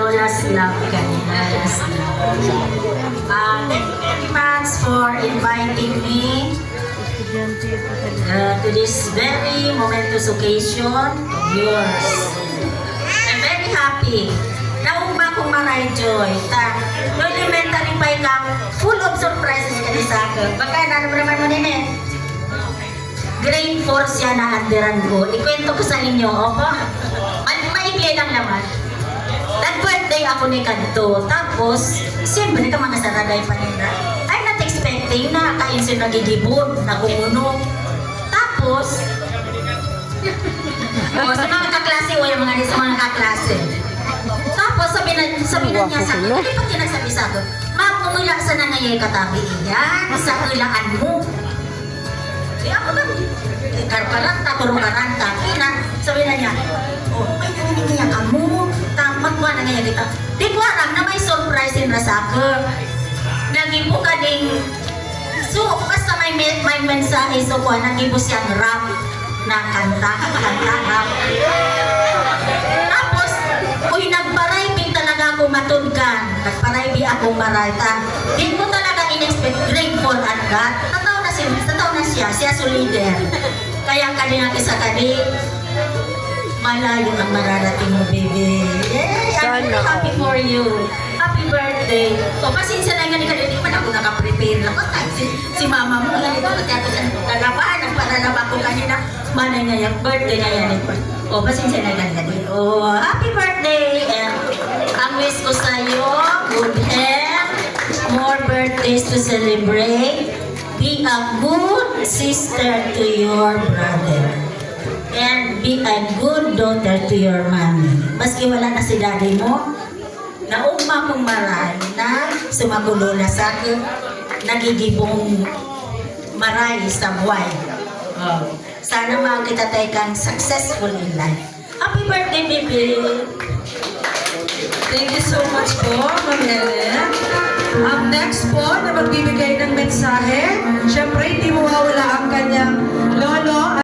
Lola's love kanina. Lola's love. Thank you very much for inviting me to this very momentous occasion of yours. I'm very happy. Nauma kong maray joy. No elementary pa ikaw, full of surprises ka ni sa akin. Baka naman mo nini. Grade 4 siya na anderan ko. Ikwento ko sa inyo, opo? Maikli lang naman. Nag-birthday ako ni Kanto. Tapos, siyempre ka mga saraday pa nila. I'm not expecting na kain siya nagigibon, nagumuno. Tapos, sa mga kaklase o yung mga sa mga kaklase. Tapos, sabi na niya sa akin, hindi pa tinagsabi sa akin, ma'am, umula sa nangayay katabi iyan, sa ilaan mo. Ako lang, karparanta, kurungaranta. Sabi na niya, may nangyayang kamu, magwa na ngayon kita. Di ko alam na may surprise na sa akin. Nagibo ka ding, so basta may mensahe, so ko, nagibo siyang rap na kanta, rap. Tapos, nagparay talaga ako matulgan. Nagparay ako marayta. Di ko talaga in-expect grade 4 at that. Tataw na siya so leader. Kaya kanina isa kani, malayo ang mararating mo, baby. Yay! I'm very happy for you. Happy birthday. O, pasensya na nga ni kanina, di man ako nakaprepare ako. Si mama mo, ganito, kasi ako sa nalabahan, nagpalalaba ko kanina. Manay na yung birthday na yan. O, pasensya na nga kanina. O, happy birthday! And ang wish ko sa'yo, good health, more birthdays to celebrate. Be a good sister to your brother. And be a good daughter to your mommy. Maski wala na si daddy mo, nauma kong maray na sumagulo na sa akin, nagigibong maray sa buhay. Sana makita tayo kang successful in life. Happy birthday, baby! Thank you so much po, Ma'am Helen. Ang next po na magbibigay ng mensahe, syempre hindi mawawala ang kanyang lolo.